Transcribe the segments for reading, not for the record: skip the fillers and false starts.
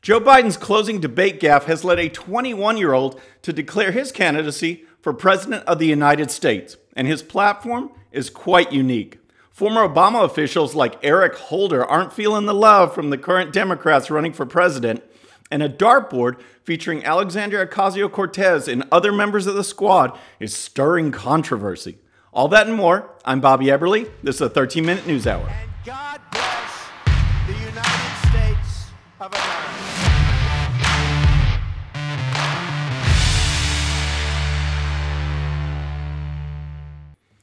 Joe Biden's closing debate gaffe has led a 21-year-old to declare his candidacy for President of the United States, and his platform is quite unique. Former Obama officials like Eric Holder aren't feeling the love from the current Democrats running for president, and a dartboard featuring Alexandria Ocasio-Cortez and other members of the squad is stirring controversy. All that and more. I'm Bobby Eberle. This is a 13-minute news hour. And God bless the United States of America.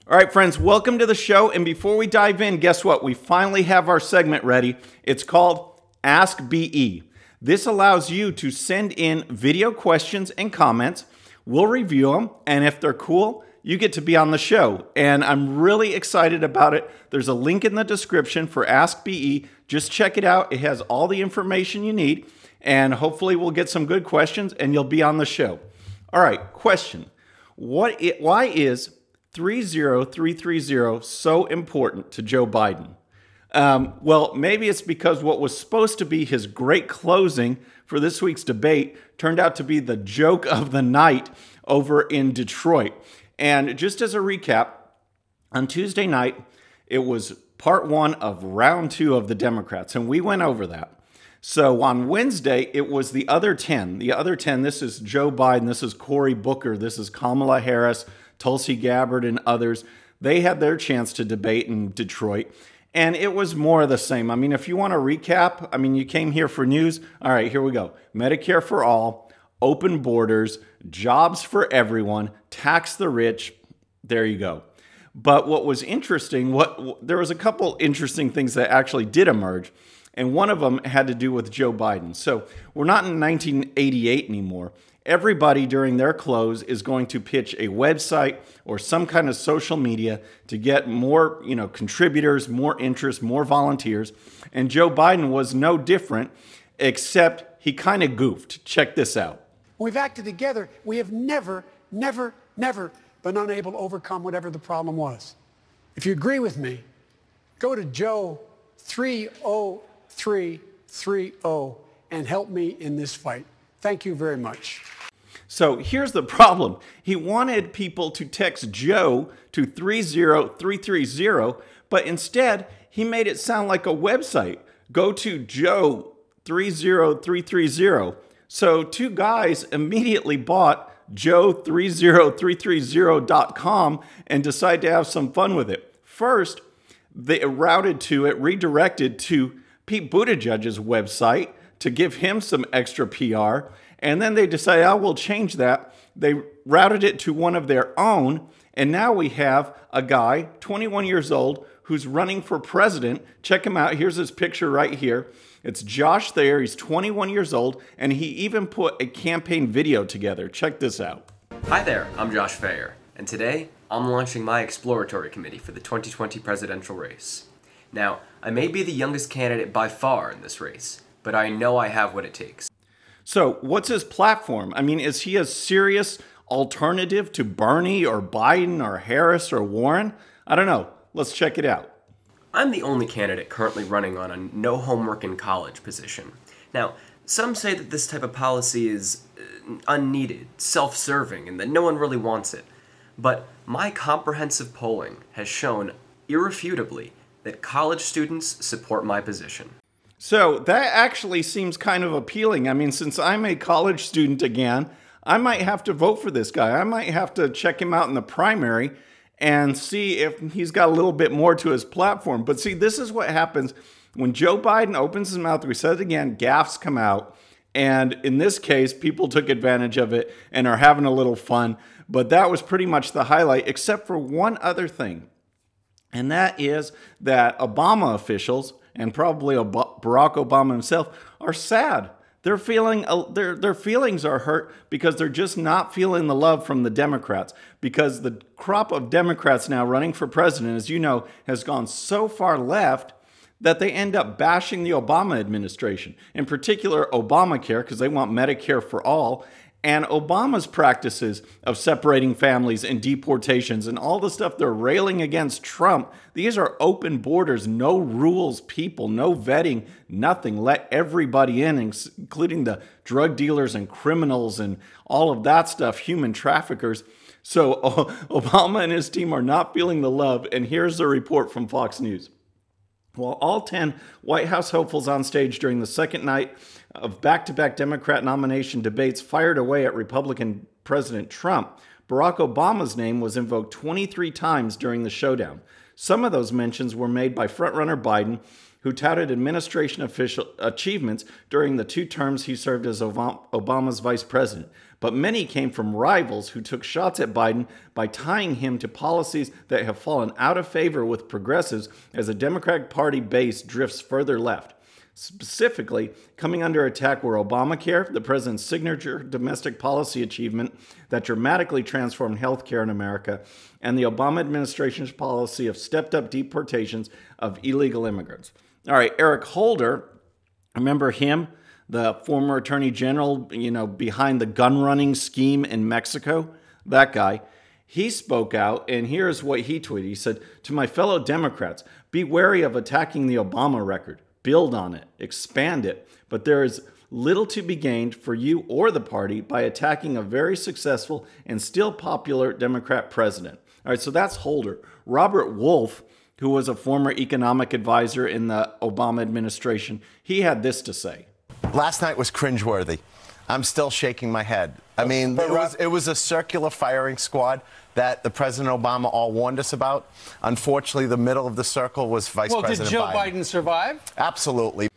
All right, friends, welcome to the show. And before we dive in, guess what? We finally have our segment ready. It's called Ask BE. This allows you to send in video questions and comments. We'll review them, and if they're cool, you get to be on the show. And I'm really excited about it. There's a link in the description for Ask BE. Just check it out. It has all the information you need, and hopefully we'll get some good questions, and you'll be on the show. All right, question. Why is 30330 so important to Joe Biden? Well, maybe it's because what was supposed to be his great closing for this week's debate turned out to be the joke of the night over in Detroit. And just as a recap, on Tuesday night, it was part one of round two of the Democrats, and we went over that. So on Wednesday, it was the other 10. The other 10, this is Joe Biden, this is Cory Booker, this is Kamala Harris, Tulsi Gabbard, and others. They had their chance to debate in Detroit, and it was more of the same. I mean, if you want to recap, I mean, you came here for news. All right, here we go. Medicare for all, open borders, jobs for everyone, tax the rich. There you go. But what was interesting, there was a couple interesting things that actually did emerge, and one of them had to do with Joe Biden. So we're not in 1988 anymore. Everybody during their close is going to pitch a website or some kind of social media to get more, contributors, more interest, more volunteers. And Joe Biden was no different, except he kind of goofed. Check this out. We've acted together. We have never been unable to overcome whatever the problem was. If you agree with me, go to Joe 30330 and help me in this fight. Thank you very much. So here's the problem. He wanted people to text Joe to 30330, but instead he made it sound like a website. Go to Joe 30330. So two guys immediately bought joe30330.com and decided to have some fun with it. First, they redirected to Pete Buttigieg's website to give him some extra PR. And then they decided, oh, we'll change that. They routed it to one of their own. And now we have a guy, 21 years old, who's running for president. Check him out. Here's his picture right here. It's Josh Thayer. He's 21 years old. And he even put a campaign video together. Check this out. Hi there, I'm Josh Thayer. And today, I'm launching my exploratory committee for the 2020 presidential race. Now, I may be the youngest candidate by far in this race, but I know I have what it takes. So what's his platform? I mean, is he a serious alternative to Bernie or Biden or Harris or Warren? I don't know. Let's check it out. I'm the only candidate currently running on a no homework in college position. Now, some say that this type of policy is unneeded, self-serving, and that no one really wants it. But my comprehensive polling has shown irrefutably that college students support my position. So that actually seems kind of appealing. I mean, since I'm a college student again, I might have to vote for this guy. I might have to check him out in the primary and see if he's got a little bit more to his platform. But see, this is what happens when Joe Biden opens his mouth. We said it again, gaffes come out. And in this case, people took advantage of it and are having a little fun. But that was pretty much the highlight, except for one other thing. And that is that Obama officials, and probably Barack Obama himself, are sad. They're feeling their feelings are hurt because they're just not feeling the love from the Democrats. Because the crop of Democrats now running for president, as you know, has gone so far left that they end up bashing the Obama administration. In particular, Obamacare, because they want Medicare for all. And Obama's practices of separating families and deportations and all the stuff they're railing against Trump, these are open borders, no rules, people, no vetting, nothing. Let everybody in, including the drug dealers and criminals and all of that stuff, human traffickers. So Obama and his team are not feeling the love. And here's the report from Fox News. While all 10 White House hopefuls on stage during the second night of back-to-back Democrat nomination debates fired away at Republican President Trump, Barack Obama's name was invoked 23 times during the showdown. Some of those mentions were made by frontrunner Biden, who touted administration official achievements during the 2 terms he served as Obama's vice president. But many came from rivals who took shots at Biden by tying him to policies that have fallen out of favor with progressives as the Democratic Party base drifts further left. Specifically, coming under attack were Obamacare, the president's signature domestic policy achievement that dramatically transformed health care in America, and the Obama administration's policy of stepped-up deportations of illegal immigrants. All right, Eric Holder, remember him? The former attorney general, behind the gun running scheme in Mexico, that guy, he spoke out, and here's what he tweeted. He said, "To my fellow Democrats, be wary of attacking the Obama record. Build on it, expand it, but there is little to be gained for you or the party by attacking a very successful and still popular Democrat president." All right, so that's Holder. Robert Wolf, who was a former economic advisor in the Obama administration, he had this to say. Last night was cringeworthy. I'm still shaking my head. I mean, it was a circular firing squad that the President Obama all warned us about. Unfortunately, the middle of the circle was Vice President Biden. Well, did Joe Biden survive? Absolutely.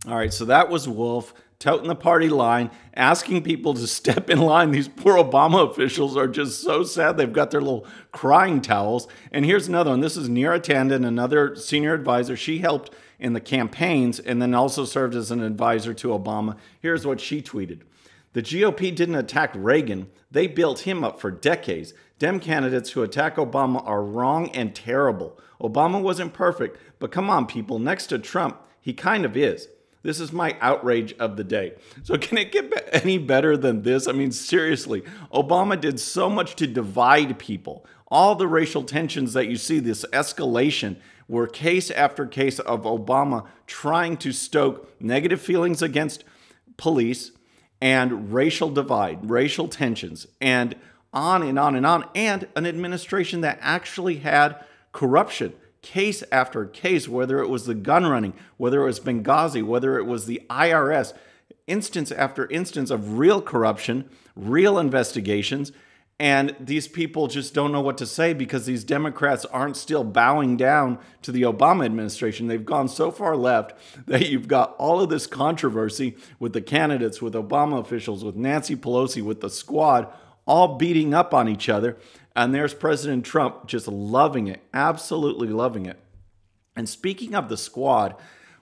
All right, so that was Wolf touting the party line, asking people to step in line. These poor Obama officials are just so sad. They've got their little crying towels. And here's another one. This is Neera Tanden, another senior advisor. She helped in the campaigns and then also served as an advisor to Obama. Here's what she tweeted. "The GOP didn't attack Reagan. They built him up for decades. Dem candidates who attack Obama are wrong and terrible. Obama wasn't perfect, but come on, people, next to Trump, he kind of is. This is my outrage of the day." So can it get any better than this? I mean, seriously, Obama did so much to divide people. All the racial tensions that you see, this escalation, were case after case of Obama trying to stoke negative feelings against police and racial divide, racial tensions, and on and on and on, and an administration that actually had corruption. Case after case, whether it was the gun running, whether it was Benghazi, whether it was the IRS, instance after instance of real corruption, real investigations, and these people just don't know what to say because these Democrats aren't still bowing down to the Obama administration. They've gone so far left that you've got all of this controversy with the candidates, with Obama officials, with Nancy Pelosi, with the squad, all beating up on each other. And there's President Trump just loving it, absolutely loving it. And speaking of the squad,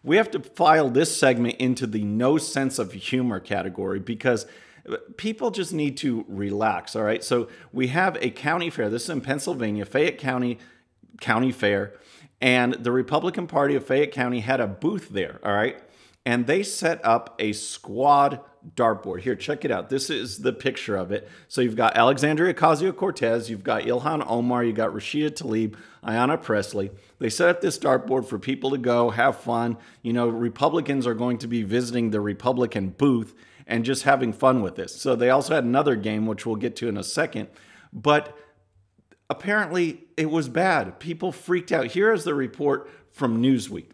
we have to file this segment into the no sense of humor category because people just need to relax, all right? So we have a county fair. This is in Pennsylvania, Fayette County Fair. And the Republican Party of Fayette County had a booth there, all right? And they set up a squad dartboard. Here, check it out. This is the picture of it. So you've got Alexandria Ocasio-Cortez, you've got Ilhan Omar, you've got Rashida Tlaib, Ayanna Pressley. They set up this dartboard for people to go have fun. Republicans are going to be visiting the Republican booth and just having fun with this. So they also had another game, which we'll get to in a second. But apparently it was bad. People freaked out. Here is the report from Newsweek.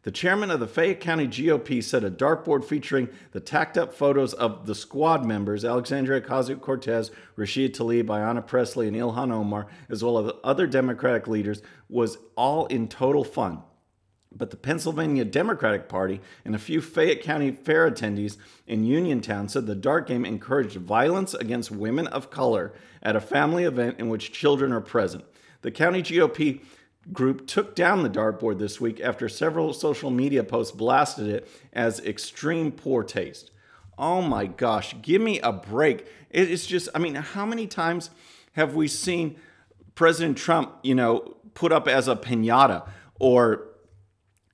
The chairman of the Fayette County GOP set a dartboard featuring the tacked-up photos of the squad members, Alexandria Ocasio-Cortez, Rashida Tlaib, Ayanna Pressley, and Ilhan Omar, as well as other Democratic leaders, was all in total fun. But the Pennsylvania Democratic Party and a few Fayette County Fair attendees in Uniontown said the dart game encouraged violence against women of color at a family event in which children are present. The county GOP group took down the dartboard this week after several social media posts blasted it as extreme poor taste. Oh my gosh, give me a break. It's just, how many times have we seen President Trump, put up as a piñata or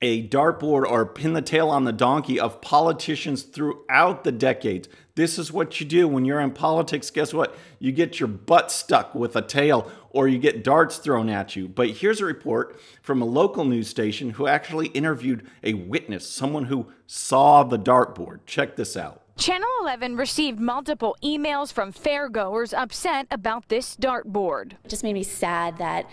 a dartboard or pin the tail on the donkey of politicians throughout the decades. This is what you do when you're in politics. Guess what? You get your butt stuck with a tail or you get darts thrown at you. But here's a report from a local news station who actually interviewed a witness, someone who saw the dartboard. Check this out. Channel 11 received multiple emails from fairgoers upset about this dartboard. It just made me sad that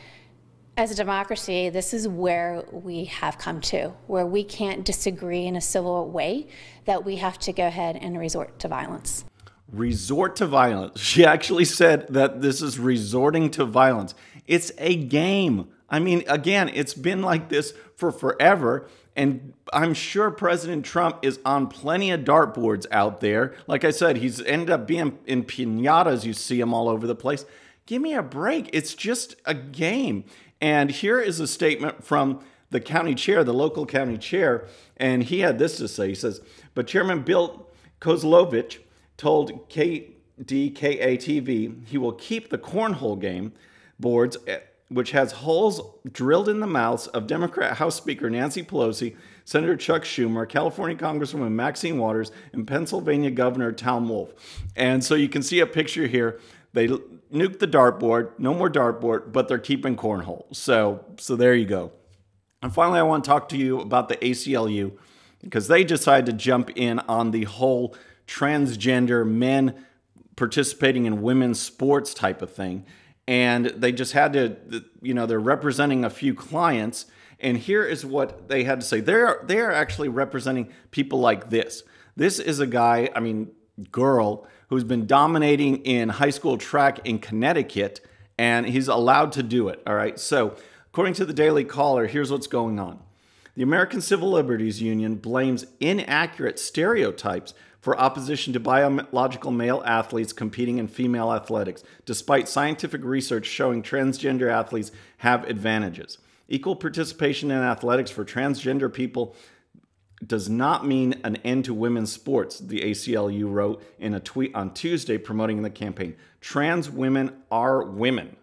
as a democracy, this is where we have come to, where we can't disagree in a civil way, that we have to go ahead and resort to violence. Resort to violence. She actually said that this is resorting to violence. It's a game. I mean, again, it's been like this for forever. And I'm sure President Trump is on plenty of dartboards out there. Like I said, he's ended up being in piñatas. You see him all over the place. Give me a break. It's just a game. And here is a statement from the county chair, the local county chair, and he had this to say. He says, but Chairman Bill Kozlovich told KDKA-TV he will keep the cornhole game boards, which has holes drilled in the mouths of Democrat House Speaker Nancy Pelosi, Senator Chuck Schumer, California Congresswoman Maxine Waters, and Pennsylvania Governor Tom Wolf. And so you can see a picture here. They nuked the dartboard, no more dartboard, but they're keeping cornhole. So there you go. And finally, I want to talk to you about the ACLU because they decided to jump in on the whole transgender men participating in women's sports type of thing. And they just had to, they're representing a few clients. And here is what they had to say. They're actually representing people like this. This is a guy, girl, who's been dominating in high school track in Connecticut, and he's allowed to do it, all right? So, according to the Daily Caller, here's what's going on. The American Civil Liberties Union blames inaccurate stereotypes for opposition to biological male athletes competing in female athletics, despite scientific research showing transgender athletes have advantages. Equal participation in athletics for transgender people does not mean an end to women's sports, the ACLU wrote in a tweet on Tuesday promoting the campaign. Trans women are women.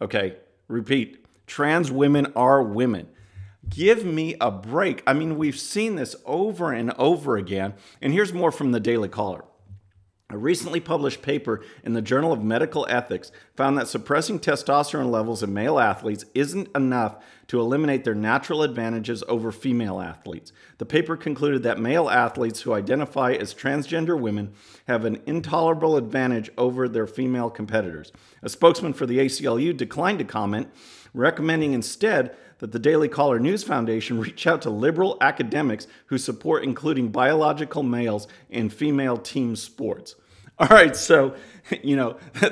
Okay, repeat. Trans women are women. Give me a break. We've seen this over and over again. And here's more from the Daily Caller. A recently published paper in the Journal of Medical Ethics found that suppressing testosterone levels in male athletes isn't enough to eliminate their natural advantages over female athletes. The paper concluded that male athletes who identify as transgender women have an intolerable advantage over their female competitors. A spokesman for the ACLU declined to comment, recommending instead that the Daily Caller News Foundation reach out to liberal academics who support including biological males in female team sports. All right, so,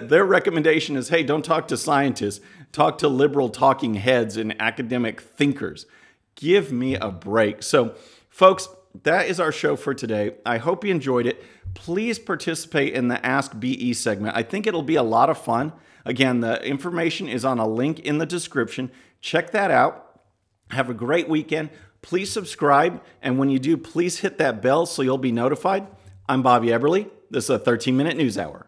their recommendation is, hey, don't talk to scientists, talk to liberal talking heads and academic thinkers. Give me a break. So, folks, that is our show for today. I hope you enjoyed it. Please participate in the Ask BE segment. I think it'll be a lot of fun. Again, the information is on a link in the description. Check that out. Have a great weekend. Please subscribe. And when you do, please hit that bell so you'll be notified. I'm Bobby Eberle. This is a 13-minute news hour.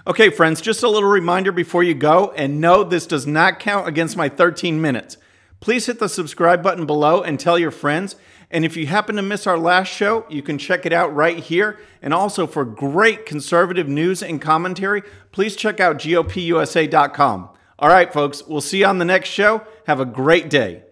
Okay, friends, just a little reminder before you go. And no, this does not count against my 13 minutes. Please hit the subscribe button below and tell your friends. And if you happen to miss our last show, you can check it out right here. And also for great conservative news and commentary, please check out GOPUSA.com. All right, folks, we'll see you on the next show. Have a great day.